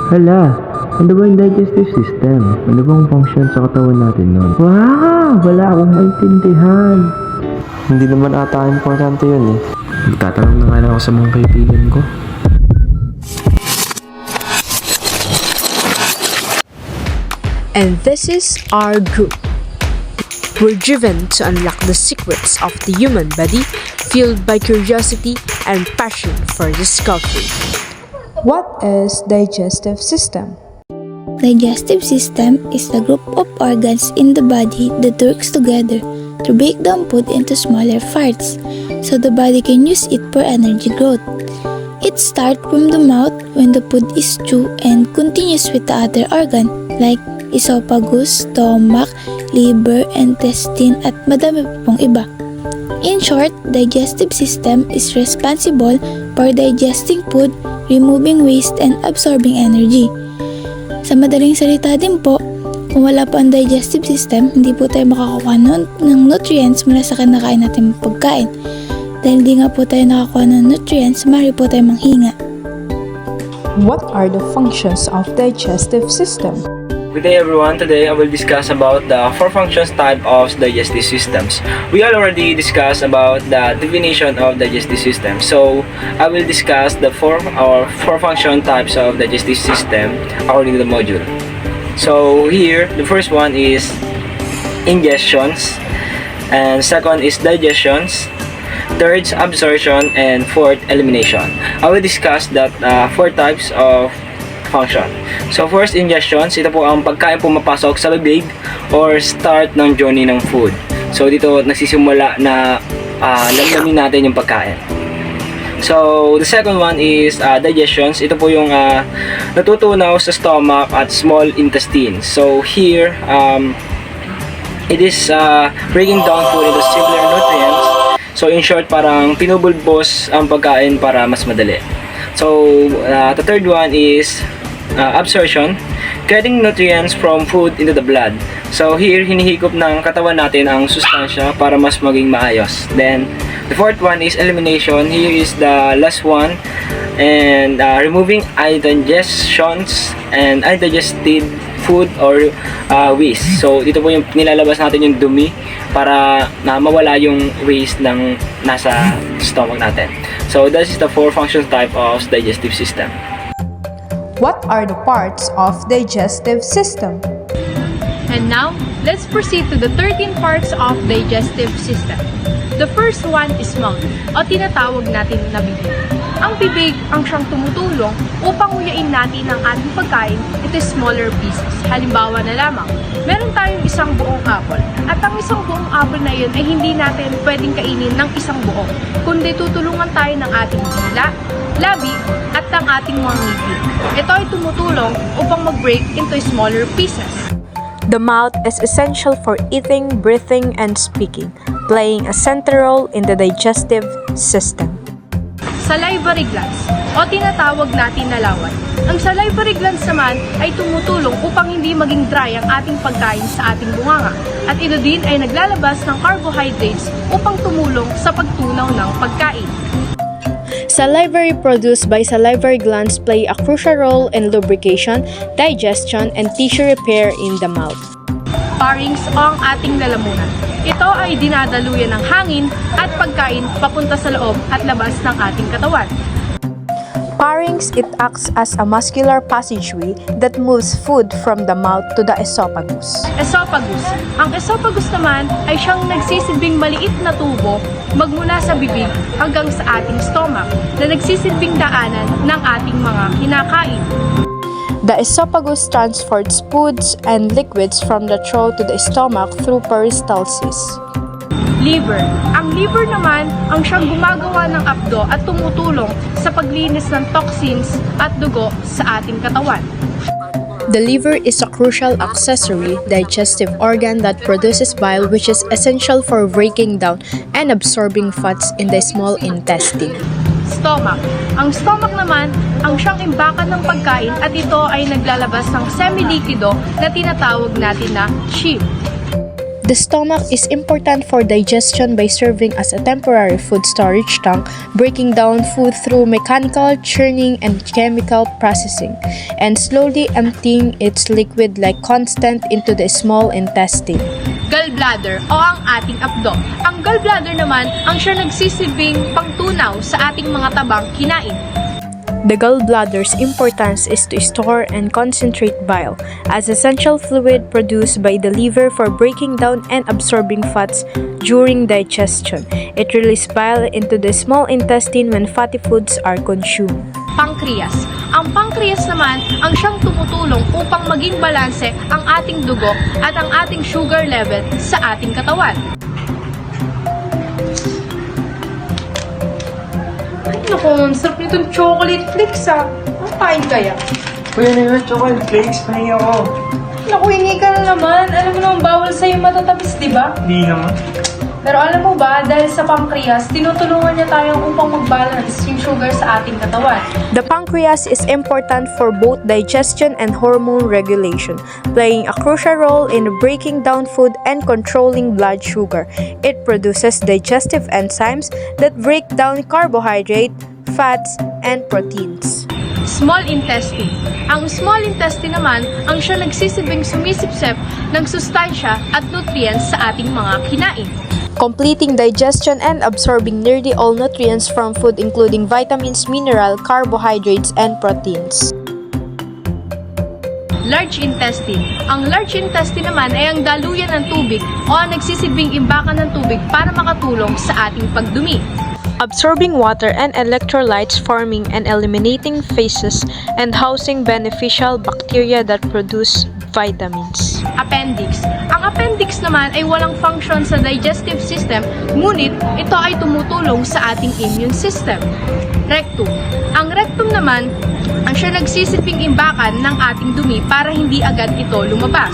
Hala, ano ba yung digestive system? Ano bang function sa katawan natin nun? Wow! Wala akong maintindihan. Hindi naman ata importante yun eh. Magtatanong na nga lang ako sa mga kaibigan ko. And this is our group. We're driven to unlock the secrets of the human body, fueled by curiosity and passion for discovery. What is digestive system? Digestive system is the group of organs in the body that works together to break down food into smaller parts so the body can use it for energy growth. It starts from the mouth when the food is chewed and continues with the other organ like esophagus, stomach, liver, intestine at madami pa pong iba. In short, digestive system is responsible for digesting food, removing waste, and absorbing energy. Sa madaling salita din po, kung wala po ang digestive system, hindi po tayo makakuha ng nutrients mula sa kinakain natin pagkain. Dahil di nga po tayo nakakuha ng nutrients, maaari po tayo manghinga. What are the functions of digestive system? Good day everyone, today I will discuss about the four functions type of digestive systems. We already discussed about the definition of digestive system. So I will discuss the four function types of digestive system according to the module. So here, the first one is ingestions, and second is digestions, third absorption, and fourth elimination. I will discuss that four types of function. So first, ingestions, ito po ang pagkain pumapasok sa bibig or start ng journey ng food. So dito nagsisimula na lamdamin natin yung pagkain. So the second one is digestions. Ito po yung natutunaw sa stomach at small intestine. So here, it is breaking down food into simpler nutrients. So in short, parang pinubulbos ang pagkain para mas madali. So the third one is absorption, getting nutrients from food into the blood. So here, hinihigop ng katawan natin ang sustansya para mas maging maayos. Then the fourth one is elimination. Here is the last one, and removing indigestions and undigested food or waste. So dito po yung nilalabas natin yung dumi para mawala yung waste ng nasa stomach natin. So that is the four function type of digestive system. What are the parts of digestive system? And now, let's proceed to the 13 parts of digestive system. The first one is mouth, o tinatawag natin na bibig. Ang bibig ang siyang tumutulong upang nguyain natin ang ating pagkain into smaller pieces. Halimbawa na lamang, meron tayong isang buong apple. At ang isang buong apple na yun ay hindi natin pwedeng kainin ng isang buo, kundi tutulungan tayo ng ating dila, labi, at ang ating mga ngipin. Ito ay tumutulong upang mag-break into smaller pieces. The mouth is essential for eating, breathing, and speaking, playing a central role in the digestive system. Salivary glands, o tinatawag natin na laway. Ang salivary glands naman ay tumutulong upang hindi maging dry ang ating pagkain sa ating bunganga. At ito din ay naglalabas ng carbohydrates upang tumulong sa pagtunaw ng pagkain. Salivary produced by salivary glands play a crucial role in lubrication, digestion, and tissue repair in the mouth. Pharynx o ang ating lalamunan. Ito ay dinadaluyan ng hangin at pagkain papunta sa loob at labas ng ating katawan. Pharynx, it acts as a muscular passageway that moves food from the mouth to the esophagus. Esophagus. Ang esophagus naman ay siyang nagsisilbing maliit na tubo magmula sa bibig hanggang sa ating stomach na nagsisilbing daanan ng ating mga kinakain. The esophagus transports foods and liquids from the throat to the stomach through peristalsis. Liver. Ang liver naman ang siyang gumagawa ng apdo at tumutulong sa paglinis ng toxins at dugo sa ating katawan. The liver is a crucial accessory digestive organ that produces bile, which is essential for breaking down and absorbing fats in the small intestine. Stomach. Ang stomach naman ang siyang imbakan ng pagkain at ito ay naglalabas ng semi-liquido na tinatawag natin na chyme. The stomach is important for digestion by serving as a temporary food storage tank, breaking down food through mechanical churning and chemical processing, and slowly emptying its liquid-like constant into the small intestine. Gallbladder o ang ating abdo. Ang gallbladder naman ang siya nagsisilbing pangtunaw sa ating mga tabang kinain. The gallbladder's importance is to store and concentrate bile as essential fluid produced by the liver for breaking down and absorbing fats during digestion. It releases bile into the small intestine when fatty foods are consumed. Pancreas. Ang pancreas naman ang siyang tumutulong upang maging balanse ang ating dugo at ang ating sugar level sa ating katawan. Ay naku, ang sarap nitong chocolate flakes ah. Ang kain kaya? Kuya na yun, chocolate flakes, pahingi ako. Naku, hingi ka na naman. Alam mo naman, bawal sa'yo matatamis, di ba? Hindi naman. Pero alam mo ba, dahil sa pancreas, tinutulungan niya tayo upang mag-balance yung sugar sa ating katawan. The pancreas is important for both digestion and hormone regulation, playing a crucial role in breaking down food and controlling blood sugar. It produces digestive enzymes that break down carbohydrate, fats, and proteins. Small intestine. Ang small intestine naman ang siya nagsisilbing sumisipsip ng sustansya at nutrients sa ating mga kinain. Completing digestion and absorbing nearly all nutrients from food including vitamins, mineral, carbohydrates, and proteins. Large intestine. Ang large intestine naman ay ang daluyan ng tubig o ang nagsisilbing imbakan ng tubig para makatulong sa ating pagdumi. Absorbing water and electrolytes, forming and eliminating phases, and housing beneficial bacteria that produce vitamins. Appendix. Ang appendix naman ay walang function sa digestive system, ngunit ito ay tumutulong sa ating immune system. Rectum. Ang rectum naman ang siya nagsisilbing imbakan ng ating dumi para hindi agad ito lumabas.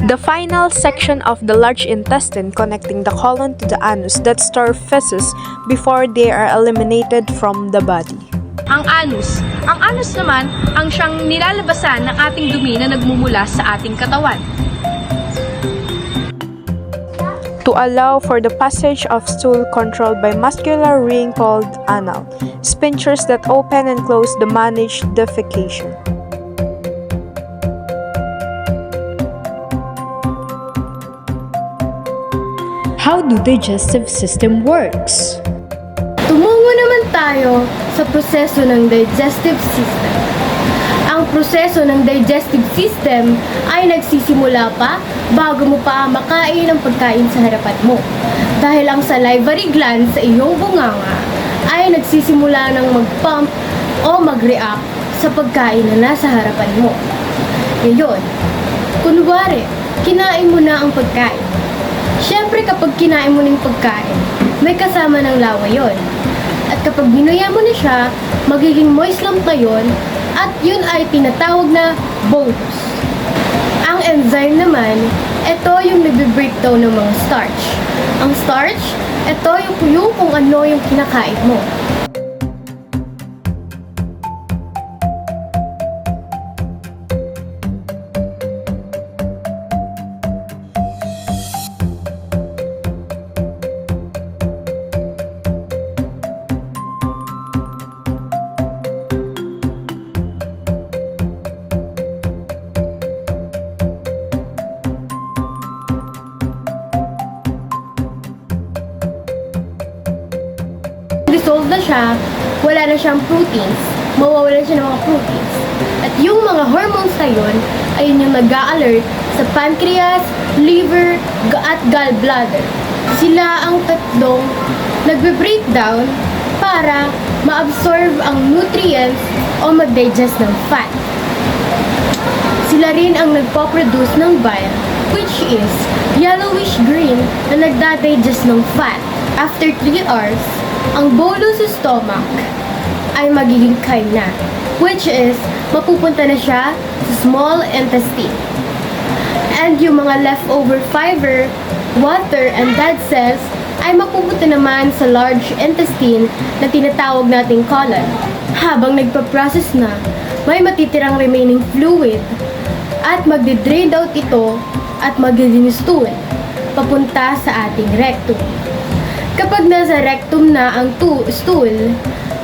The final section of the large intestine connecting the colon to the anus that store feces before they are eliminated from the body. Ang anus. Ang anus naman ang siyang nilalabasan ng ating dumi na nagmumula sa ating katawan. To allow for the passage of stool controlled by muscular ring called anal, sphincters that open and close the managed defecation. How do digestive system works? Tumungo naman tayo sa proseso ng digestive system. Ang proseso ng digestive system ay nagsisimula pa bago mo pa makain ang pagkain sa harapan mo. Dahil ang salivary gland sa iyong bunganga ay nagsisimula ng mag-pump o mag-react sa pagkain na nasa harapan mo. Ngayon, kunwari, kinain mo na ang pagkain. Siyempre kapag kinain mo ng pagkain, may kasama ng lawa yon. At kapag binuya mo na siya, magiging moist lang pa yun at yun ay tinatawag na bolus. Ang enzyme naman, ito yung nagbe-breakdown ng mga starch. Ang starch, ito yung kung ano yung kinakain mo. Dissolve na siya, wala na siyang proteins, mawawalan siya ng mga proteins. At yung mga hormones na yun, ayun yung nag-a-alert sa pancreas, liver, at gallbladder. Sila ang tatlong nagbe-breakdown para ma-absorb ang nutrients o mag-digest ng fat. Sila rin ang nagpo-produce ng bile, which is yellowish green na nagda-digest ng fat. After 3 hours, ang bolus sa stomach ay magiging kain na, which is mapupunta na siya sa small intestine. And yung mga leftover fiber, water, and dead cells ay mapupunta naman sa large intestine na tinatawag nating colon. Habang nagpa-process na, may matitirang remaining fluid at magde-drain out ito at magiging stool. papunta sa ating rectum. Kapag nasa rectum na ang stool,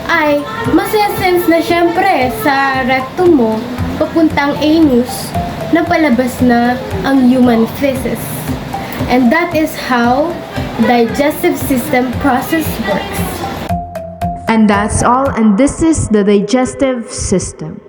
ay masense na syempre sa rectum mo papuntang anus na palabas na ang human feces. And that is how digestive system process works. And that's all, and this is the digestive system.